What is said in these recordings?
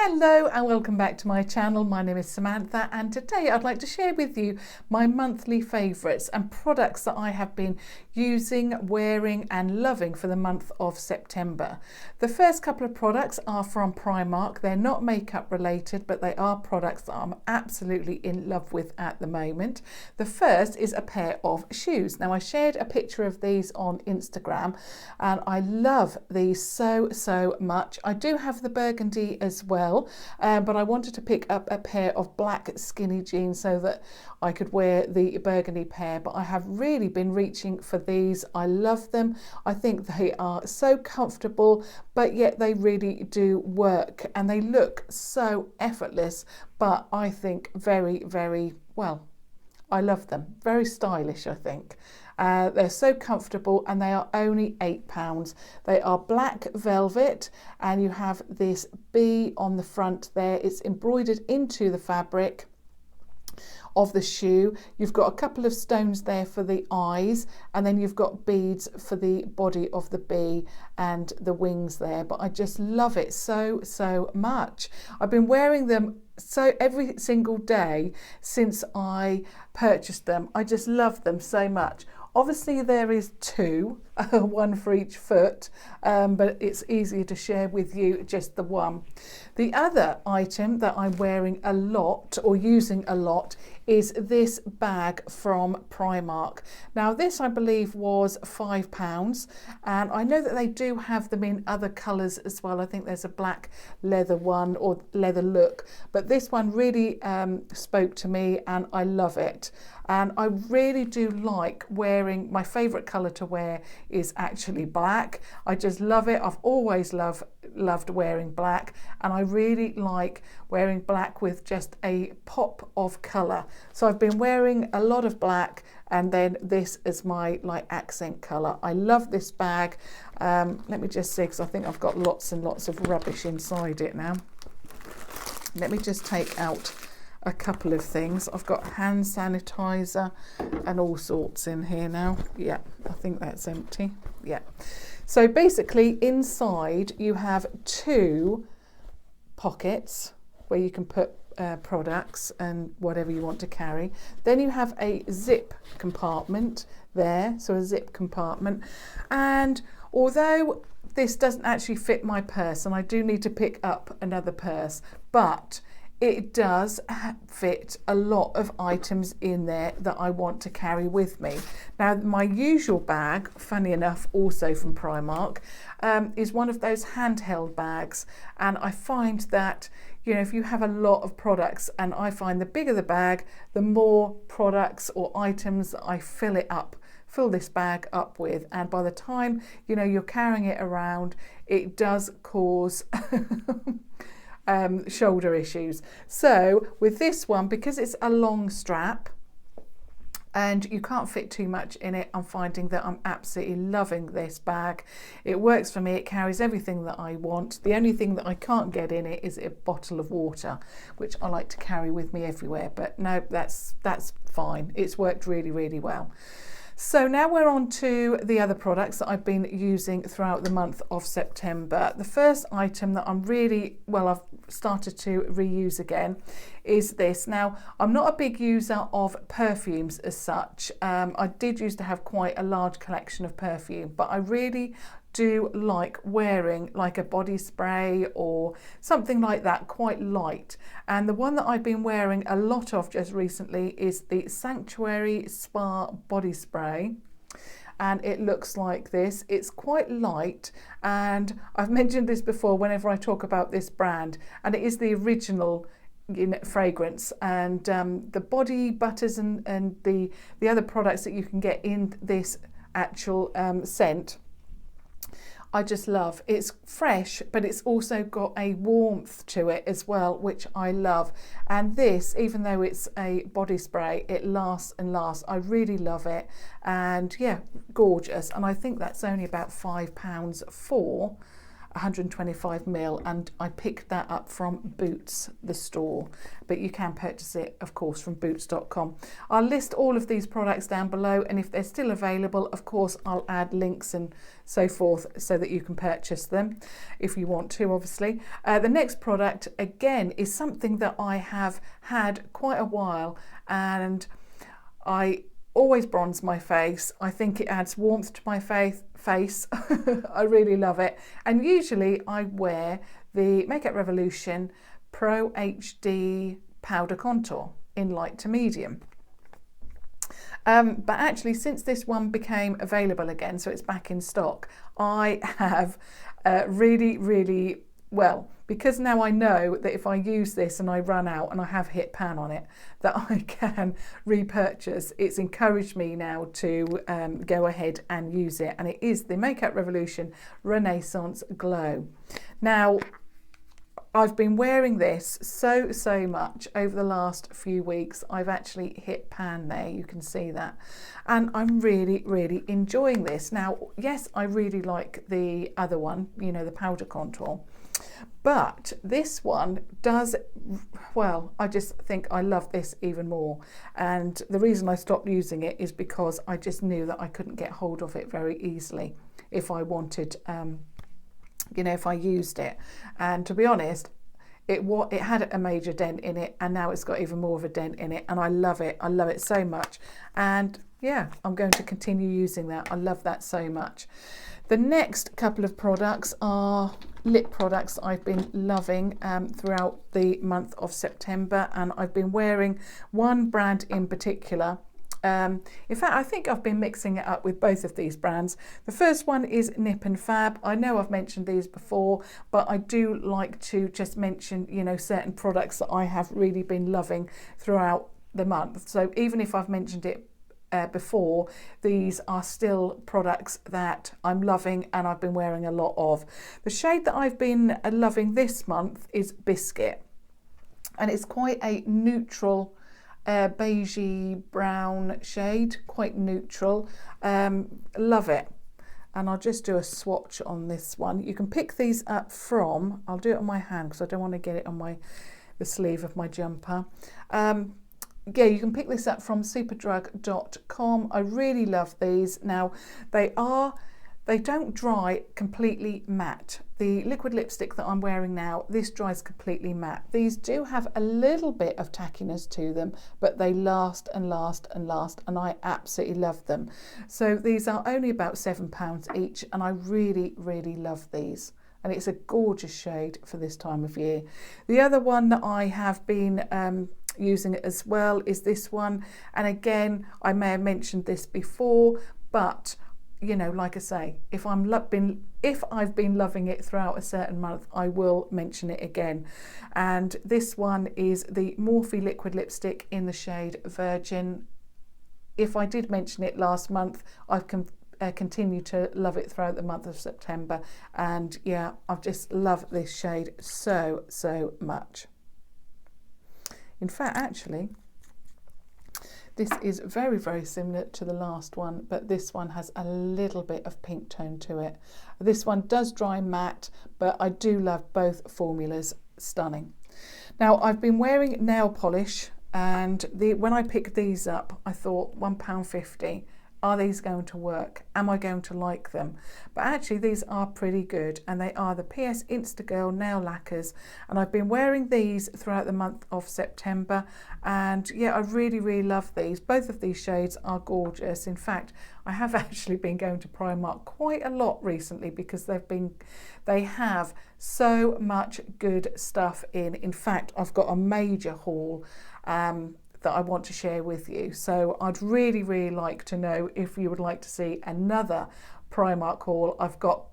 Hello and welcome back to my channel. My name is Samantha and today I'd like to share with you my monthly favourites and products that I have been using, wearing and loving for the month of September. The first couple of products are from Primark. They're not makeup related, but they are products that I'm absolutely in love with at the moment. The first is a pair of shoes. Now I shared a picture of these on Instagram and I love these so much. I do have the burgundy as well. But I wanted to pick up a pair of black skinny jeans so that I could wear the burgundy pair, but I have really been reaching for these. I love them. I think they are so comfortable, but yet they really do work and they look so effortless, but I think very well. I love them. Very stylish, I think. They're so comfortable and they are only £8. They are black velvet and you have this bee on the front there. It's embroidered into the fabric of the shoe. You've got a couple of stones there for the eyes and then you've got beads for the body of the bee and the wings there, but I just love it so much. I've been wearing them every single day since I purchased them. I just love them so much. Obviously there is two, one for each foot, but it's easier to share with you just the one. The other item that I'm wearing a lot or using a lot is this bag from Primark. Now this I believe was £5 and I know that they do have them in other colours as well. I think there's a black leather one or leather look, but this one really spoke to me and I love it. And I really do like wearing, my favourite colour to wear is actually black. I just love it. I've always loved wearing black and I really like wearing black with just a pop of colour. So I've been wearing a lot of black and then this is my accent colour. I love this bag. Let me just see, because I think I've got lots and lots of rubbish inside it now. Let me just take out a couple of things. I've got hand sanitizer and all sorts in here now. Yeah, I think that's empty. Yeah. So basically inside you have two pockets where you can put products and whatever you want to carry. Then you have a zip compartment there, so a zip compartment. And although this doesn't actually fit my purse and I do need to pick up another purse, but it does fit a lot of items in there that I want to carry with me. Now, my usual bag, funny enough, also from Primark, is one of those handheld bags. And I find that, you know, if you have a lot of products, and I find the bigger the bag, the more products or items that I fill this bag up with. And by the time, you know, you're carrying it around, it does cause shoulder issues. So with this one, because it's a long strap and you can't fit too much in it, I'm finding that I'm absolutely loving this bag. It works for me. It carries everything that I want. The only thing that I can't get in it is a bottle of water, which I like to carry with me everywhere, but no, that's fine. It's worked really well. So now we're on to the other products that I've been using throughout the month of September. The first item that I've started to reuse again is this. Now, I'm not a big user of perfumes as such. I did used to have quite a large collection of perfume, but I really do like wearing like a body spray or something like that, quite light. And the one that I've been wearing a lot of just recently is the Sanctuary Spa body spray. And it looks like this. It's quite light, and I've mentioned this before whenever I talk about this brand, and it is the original fragrance. And the body butters and the other products that you can get in this actual scent, I just love. It's fresh, but it's also got a warmth to it as well, which I love. And this, even though it's a body spray, it lasts and lasts. I really love it. And yeah, gorgeous. And I think that's only about £5 for 125ml, and I picked that up from Boots, the store, but you can purchase it of course from boots.com. I'll list all of these products down below, and if they're still available, of course I'll add links and so forth so that you can purchase them if you want to, obviously. The next product again is something that I have had quite a while, and I always bronze my face. I think it adds warmth to my face. I really love it, and usually I wear the Makeup Revolution Pro HD Powder Contour in light to medium. But actually, since this one became available again, so it's back in stock, I have really, well, because now I know that if I use this and I run out and I have hit pan on it, that I can repurchase. It's encouraged me now to go ahead and use it, and it is the Makeup Revolution Renaissance Glow. Now, I've been wearing this so much over the last few weeks. I've actually hit pan there, you can see that, and I'm really enjoying this. Now, yes, I really like the other one, you know, the powder contour, but this one does, well, I just think I love this even more, and the reason I stopped using it is because I just knew that I couldn't get hold of it very easily if I wanted, you know, if I used it. And to be honest, it had a major dent in it, and now it's got even more of a dent in it, and I love it so much. And yeah, I'm going to continue using that. I love that so much. The next couple of products are lip products I've been loving throughout the month of September, and I've been wearing one brand in particular. In fact, I think I've been mixing it up with both of these brands. The first one is Nip and Fab. I know I've mentioned these before, but I do like to just mention, you know, certain products that I have really been loving throughout the month. So even if I've mentioned it before, these are still products that I'm loving and I've been wearing a lot of. The shade that I've been loving this month is Biscuit, and it's quite a neutral beigey brown shade, quite neutral. Love it. And I'll just do a swatch on this one. You can pick these up from, I'll do it on my hand because I don't want to get it on the sleeve of my jumper. Yeah, you can pick this up from superdrug.com. I really love these. Now, they don't dry completely matte. The liquid lipstick that I'm wearing now, this dries completely matte. These do have a little bit of tackiness to them, but they last and last and last, and I absolutely love them. So these are only about £7 each, and I really love these. And it's a gorgeous shade for this time of year. The other one that I have been using as well is this one, and again, I may have mentioned this before, but you know, like I say, if I've been loving it throughout a certain month, I will mention it again. And this one is the Morphe liquid lipstick in the shade Virgin. If I did mention it last month, I've continued to love it throughout the month of September, and yeah, I've just loved this shade so much. In fact, actually, this is very similar to the last one, but this one has a little bit of pink tone to it. This one does dry matte, but I do love both formulas. Stunning. Now, I've been wearing nail polish, and when I picked these up, I thought £1.50. Are these going to work? Am I going to like them? But actually these are pretty good, and they are the PS Insta Girl nail lacquers, and I've been wearing these throughout the month of September, and yeah, I really love these. Both of these shades are gorgeous. In fact, I have actually been going to Primark quite a lot recently because they have so much good stuff in. In fact, I've got a major haul that I want to share with you. So I'd really like to know if you would like to see another Primark haul. I've got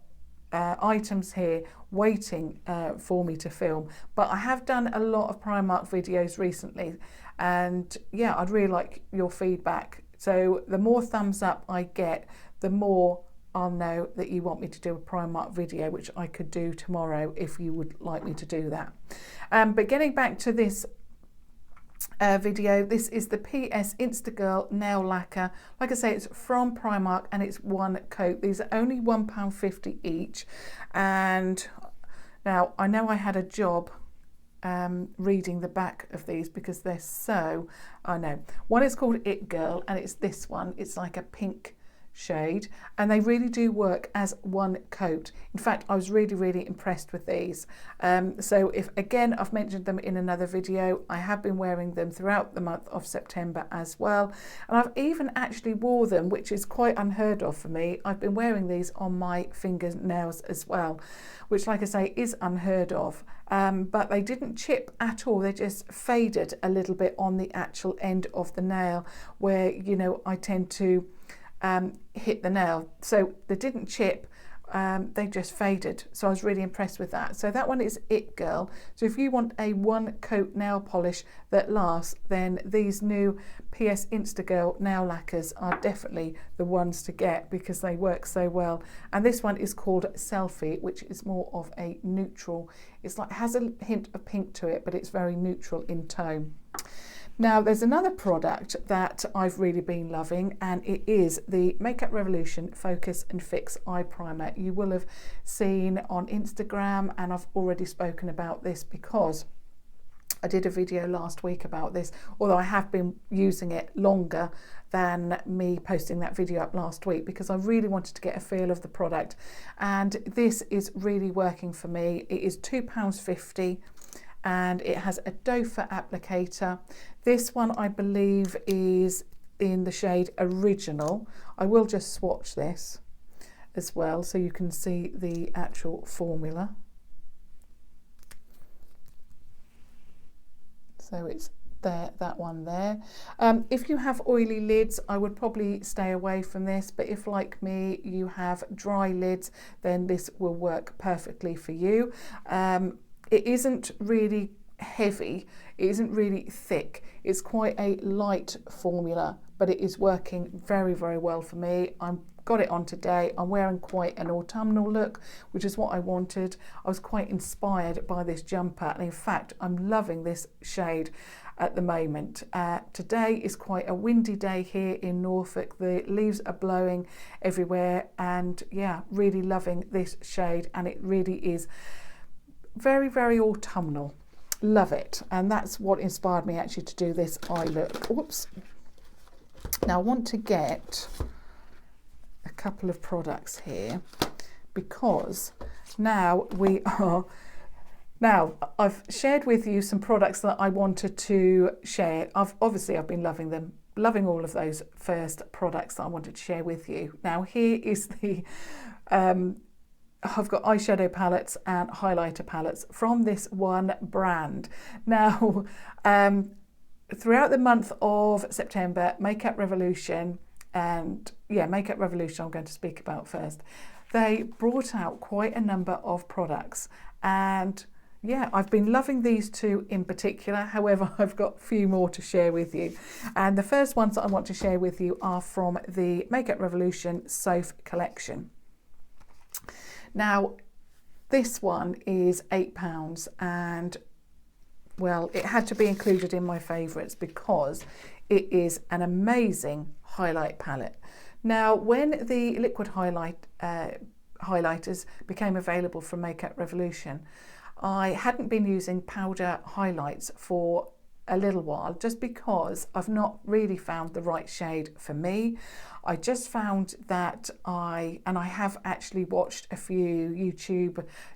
items here waiting for me to film, but I have done a lot of Primark videos recently, and yeah, I'd really like your feedback. So the more thumbs up I get, the more I'll know that you want me to do a Primark video, which I could do tomorrow if you would like me to do that. But getting back to this video. This is the PS Instagirl nail lacquer. Like I say, it's from Primark and it's one coat. These are only £1.50 each. And now I know I had a job reading the back of these because they're so, I know. One is called It Girl and it's this one. It's like a pink shade, and they really do work as one coat. In fact, I was really impressed with these. So if, again, I've mentioned them in another video, I have been wearing them throughout the month of September as well, and I've even actually wore them, which is quite unheard of for me. I've been wearing these on my fingernails as well, which, like I say, is unheard of. But they didn't chip at all. They just faded a little bit on the actual end of the nail where, you know, I tend to hit the nail. So they didn't chip, they just faded. So I was really impressed with that. So that one is It Girl. So if you want a one coat nail polish that lasts, then these new PS Instagirl nail lacquers are definitely the ones to get because they work so well. And this one is called Selfie, which is more of a neutral. It's like, has a hint of pink to it, but it's very neutral in tone. Now, there's another product that I've really been loving, and it is the Makeup Revolution Focus and Fix Eye Primer. You will have seen on Instagram, and I've already spoken about this because I did a video last week about this, although I have been using it longer than me posting that video up last week because I really wanted to get a feel of the product. And this is really working for me. It is £2.50. And it has a doe foot applicator. This one, I believe, is in the shade Original. I will just swatch this as well so you can see the actual formula. So it's there, that one there. If you have oily lids, I would probably stay away from this, but if, like me, you have dry lids, then this will work perfectly for you. It isn't really heavy, it isn't really thick, it's quite a light formula, but it is working very well for me. I've got it on today. I'm wearing quite an autumnal look, which is what I wanted. I was quite inspired by this jumper, and in fact I'm loving this shade at the moment. Today is quite a windy day here in Norfolk. The leaves are blowing everywhere, and yeah, really loving this shade, and it really is very autumnal. Love it. And that's what inspired me actually to do this eye look. Whoops. Now I want to get a couple of products here because now I've shared with you some products that I wanted to share. I've been loving them, loving all of those first products that I wanted to share with you. Now here is the I've got eyeshadow palettes and highlighter palettes from this one brand. Now, throughout the month of September, Makeup Revolution, and yeah, Makeup Revolution I'm going to speak about first, they brought out quite a number of products, and yeah, I've been loving these two in particular. However, I've got a few more to share with you. And the first ones that I want to share with you are from the Makeup Revolution Soph collection. Now, this one is £8, and well, it had to be included in my favourites because it is an amazing highlight palette. Now, when the liquid highlighters became available from Makeup Revolution, I hadn't been using powder highlights for a little while just because I've not really found the right shade for me. I just found that I have actually watched a few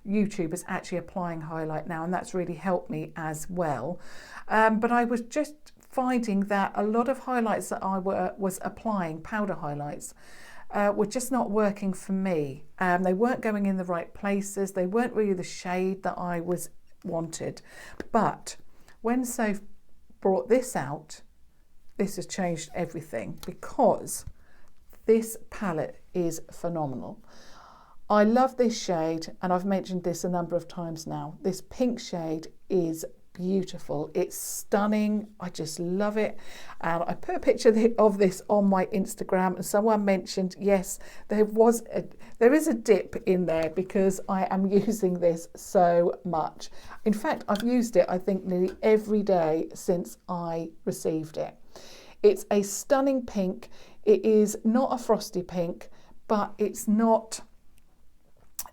YouTubers actually applying highlight now, and that's really helped me as well. But I was just finding that a lot of highlights that I was applying, powder highlights, were just not working for me. They weren't going in the right places. They weren't really the shade that I wanted. But when Soph brought this out, this has changed everything because this palette is phenomenal. I love this shade, and I've mentioned this a number of times now. This pink shade is beautiful. It's stunning. I just love it. And I put a picture of this on my Instagram, and someone mentioned, yes, there is a dip in there because I am using this so much. In fact, I've used it, I think, nearly every day since I received it. It's a stunning pink. It is not a frosty pink, but it's not,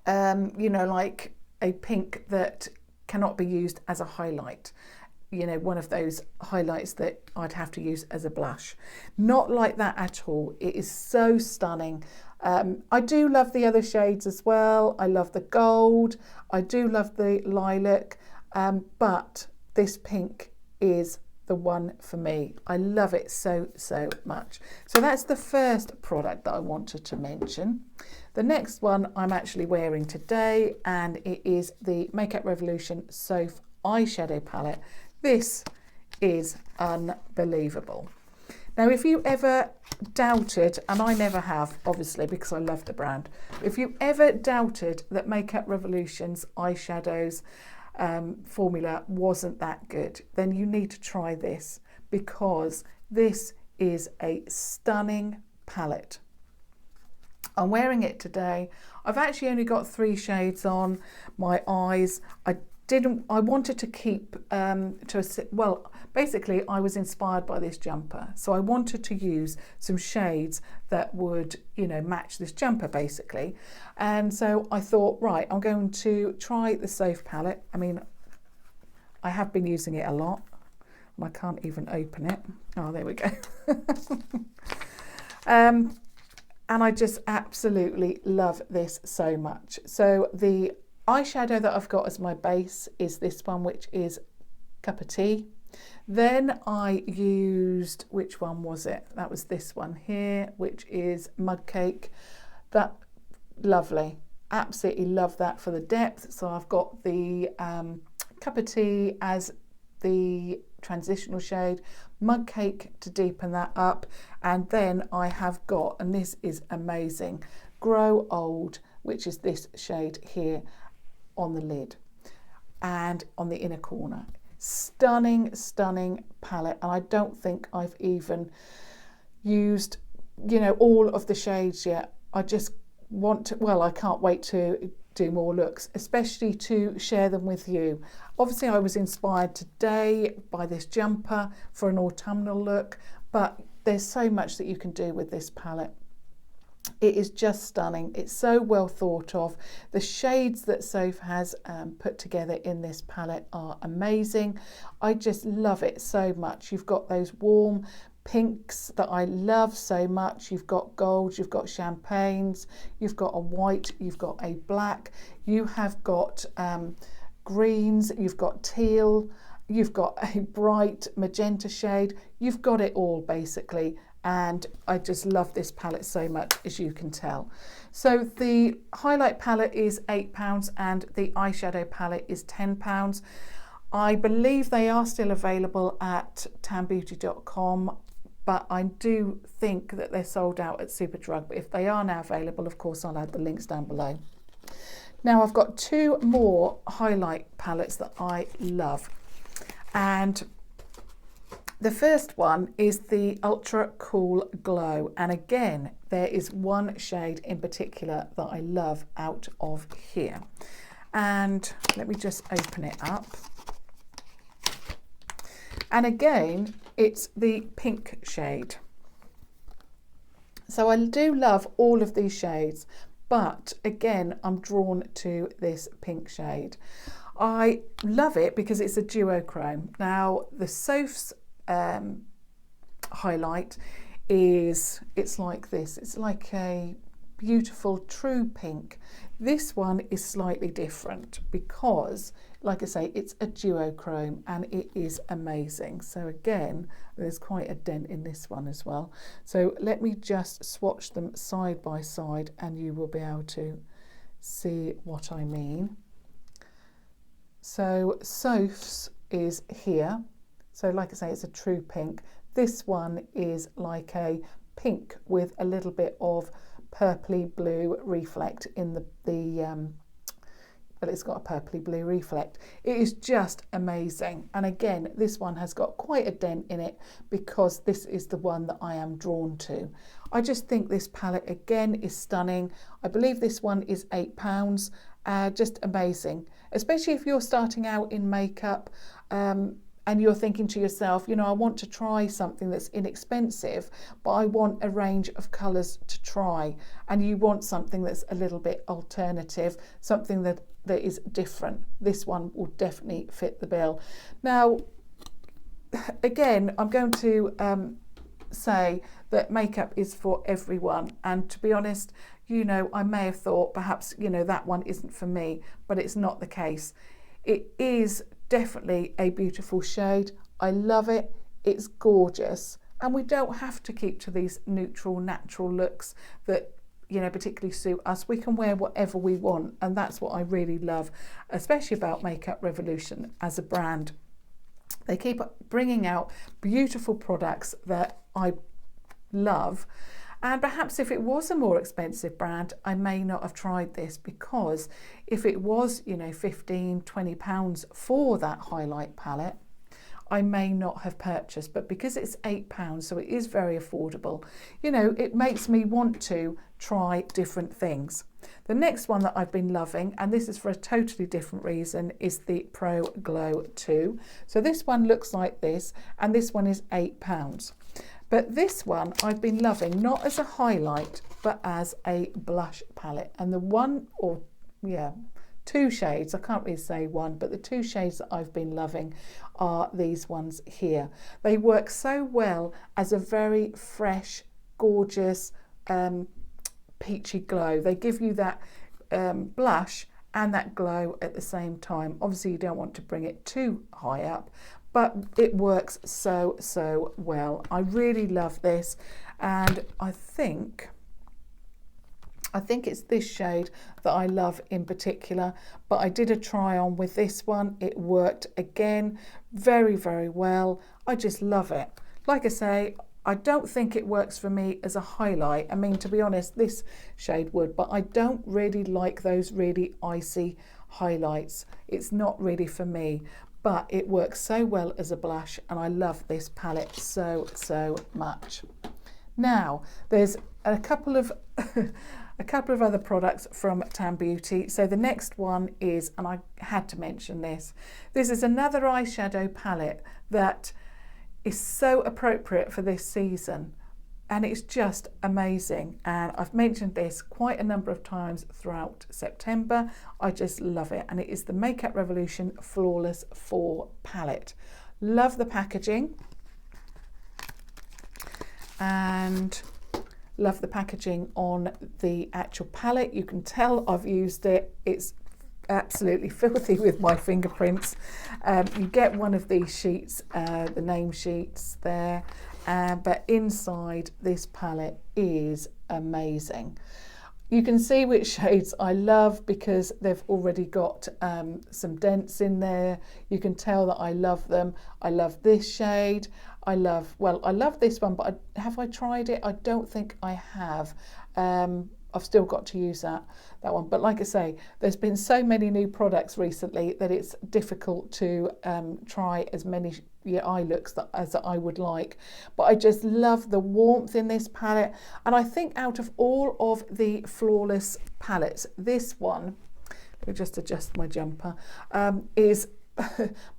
you know, like a pink that cannot be used as a highlight. You know, one of those highlights that I'd have to use as a blush. Not like that at all. It is so stunning. I do love the other shades as well. I love the gold. I do love the lilac, but this pink is the one for me. I love it so much. So that's the first product that I wanted to mention. The next one I'm actually wearing today, and it is the Makeup Revolution Soph eyeshadow palette. This is unbelievable. Now, if you ever doubted, and I never have, obviously, because I love the brand, if you ever doubted that Makeup Revolution's eyeshadows formula wasn't that good, then you need to try this, because this is a stunning palette. I'm wearing it today. I've actually only got 3 shades on my eyes. I wanted to keep basically I was inspired by this jumper, so I wanted to use some shades that would, you know, match this jumper basically. And so I thought, right, I'm going to try the Soph palette. I mean, I have been using it a lot, and I can't even open it. Oh, there we go. And I just absolutely love this so much. So the eyeshadow that I've got as my base is this one, which is Cup of Tea. Then I used, which one was it? That was this one here, which is Mug Cake. That, lovely. Absolutely love that for the depth. So I've got the Cup of Tea as the transitional shade, Mug Cake to deepen that up, and then I have got, and this is amazing, Grow Old, which is this shade here on the lid and on the inner corner. Stunning palette, and I don't think I've even used, you know, all of the shades yet. I just want to, well, I can't wait to do more looks, especially to share them with you. Obviously, I was inspired today by this jumper for an autumnal look, but there's so much that you can do with this palette. It is just stunning. It's so well thought of. The shades that Soph has put together in this palette are amazing. I just love it so much. You've got those warm pinks that I love so much. You've got gold, you've got champagnes, you've got a white, you've got a black, you have got greens, you've got teal, you've got a bright magenta shade. You've got it all basically. And I just love this palette so much, as you can tell. So the highlight palette is £8 and the eyeshadow palette is £10. I believe they are still available at townbeauty.com, but I do think that they're sold out at Superdrug. But if they are now available, of course, I'll add the links down below. Now I've got 2 more highlight palettes that I love. And the first one is the Ultra Cool Glow, and again there is one shade in particular that I love out of here, and let me just open it up. And again, it's the pink shade. So I do love all of these shades, but again I'm drawn to this pink shade. I love it because it's a duochrome. Now the Soph's highlight is, it's like this, it's like a beautiful true pink. This one is slightly different because, like I say, it's a duochrome and it is amazing. So again, there's quite a dent in this one as well. So let me just swatch them side by side and you will be able to see what I mean. So Soph's is here. So like I say, it's a true pink. This one is like a pink with a little bit of purpley blue reflect in the but it's got a purpley blue reflect. It is just amazing. And again, this one has got quite a dent in it because this is the one that I am drawn to. I just think this palette again is stunning. I believe this one is £8. Just amazing, especially if you're starting out in makeup and you're thinking to yourself, you know, I want to try something that's inexpensive, but I want a range of colours to try, and you want something that's a little bit alternative, something that is different. This one will definitely fit the bill. Now, again, I'm going to say that makeup is for everyone, and to be honest, you know, I may have thought perhaps, you know, that one isn't for me, but it's not the case. It is definitely a beautiful shade. I love it. It's gorgeous, and we don't have to keep to these neutral, natural looks that, you know, particularly suit us. We can wear whatever we want, and that's what I really love, especially about Makeup Revolution as a brand. They keep bringing out beautiful products that I love. And perhaps if it was a more expensive brand, I may not have tried this, because if it was, you know, £15–20 for that highlight palette, I may not have purchased. But because it's £8, so it is very affordable, you know, it makes me want to try different things. The next one that I've been loving, and this is for a totally different reason, is the Pro Glow 2. So this one looks like this, and this one is £8. But this one I've been loving, not as a highlight, but as a blush palette. And the one, or yeah, two shades, I can't really say one, but the two shades that I've been loving are these ones here. They work so well as a very fresh, gorgeous, peachy glow. They give you that blush and that glow at the same time. Obviously, you don't want to bring it too high up, but it works so well. I really love this, and I think it's this shade that I love in particular, but I did a try on with this one. It worked again very well. I just love it. Like I say, I don't think it works for me as a highlight. I mean, to be honest, this shade would, but I don't really like those really icy highlights. It's not really for me, but it works so well as a blush, and I love this palette so much. Now, there's a couple of other products from Tan Beauty. So the next one is, and I had to mention this is another eyeshadow palette that is so appropriate for this season, and it's just amazing. And I've mentioned this quite a number of times throughout September. I just love it, and it is the Makeup Revolution Flawless 4 palette. Love the packaging, and love the packaging on the actual palette. You can tell I've used it. It's absolutely filthy with my fingerprints. You get one of these sheets, the name sheets there, but inside this palette is amazing. You can see which shades I love because they've already got some dents in there. You can tell that I love them. I love this shade. I love this one, but have I tried it? I don't think I have. I've still got to use that one. But like I say, there's been so many new products recently that it's difficult to try as many eye looks as I would like. But I just love the warmth in this palette. And I think out of all of the Flawless palettes, this one, let me just adjust my jumper, is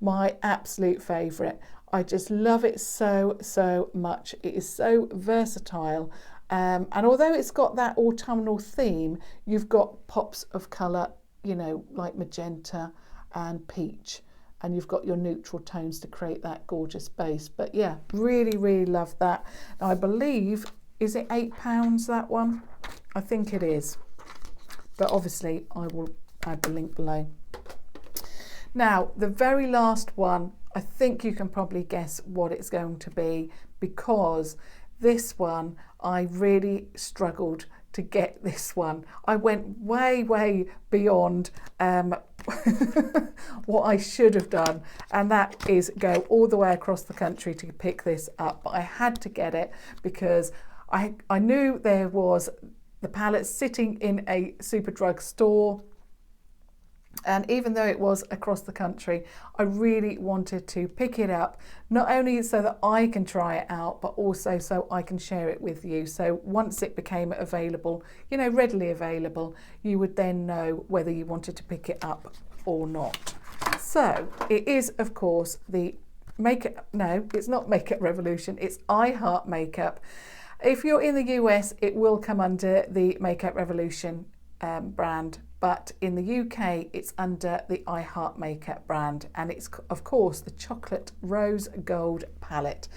my absolute favourite. I just love it so much. It is so versatile. And although it's got that autumnal theme, you've got pops of colour, you know, like magenta and peach, and you've got your neutral tones to create that gorgeous base. But yeah, really love that. Now I believe, is it £8, that one? I think it is. But obviously I will add the link below. Now, the very last one, I think you can probably guess what it's going to be, because this one, I really struggled to get this one. I went way beyond what I should have done, and that is go all the way across the country to pick this up. But I had to get it because I knew there was the palette sitting in a Superdrug store, And even though it was across the country, I really wanted to pick it up, not only so that I can try it out, but also so I can share it with you. So once it became available, you know, readily available, you would then know whether you wanted to pick it up or not. So it is, of course, the it's not Makeup Revolution, it's I Heart Makeup. If you're in the US, it will come under the Makeup Revolution brand, but in the UK it's under the I Heart Makeup brand, and it's of course the chocolate rose gold palette,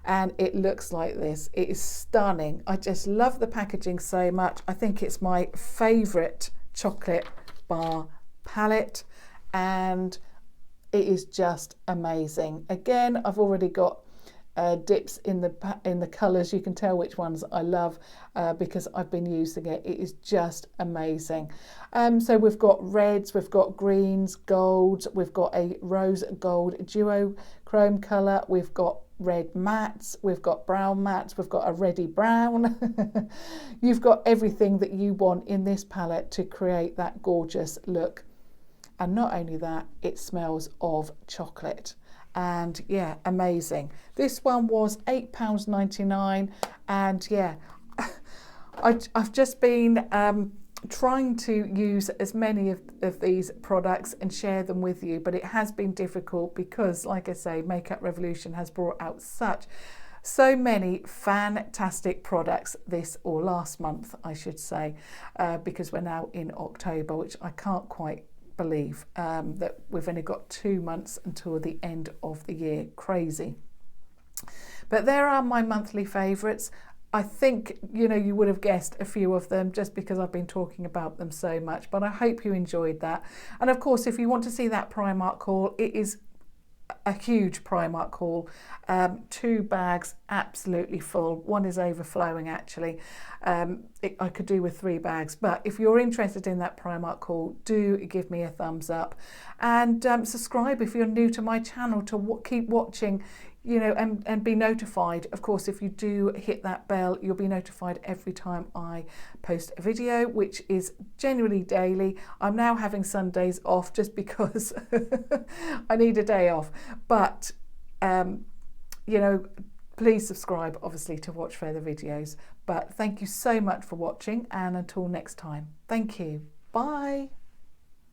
and it looks like this. It is stunning. I just love the packaging so much. I think it's my favourite chocolate bar palette, and it is just amazing. Again, I've already got dips in the colours. You can tell which ones I love because I've been using it. It is just amazing. So we've got reds, we've got greens, golds, we've got a rose gold duochrome colour, we've got red mattes, we've got brown mattes, we've got a reddy brown. You've got everything that you want in this palette to create that gorgeous look. And not only that, it smells of chocolate. And yeah, amazing. This one was £8.99, and yeah, I've just been trying to use as many of these products and share them with you, but it has been difficult because, like I say, Makeup Revolution has brought out so many fantastic products last month, I should say, because we're now in October, which I can't quite believe that we've only got 2 months until the end of the year. Crazy. But there are my monthly favourites. I think, you know, you would have guessed a few of them just because I've been talking about them so much, but I hope you enjoyed that. And of course, if you want to see that Primark haul, it is a huge Primark haul. 2 bags absolutely full. One is overflowing actually. I could do with 3 bags, but if you're interested in that Primark haul, do give me a thumbs up, and subscribe if you're new to my channel to keep watching, you know, and be notified. Of course, if you do hit that bell, you'll be notified every time I post a video, which is generally daily. I'm now having Sundays off just because I need a day off, but you know, please subscribe obviously to watch further videos. But thank you so much for watching, and until next time, thank you. Bye.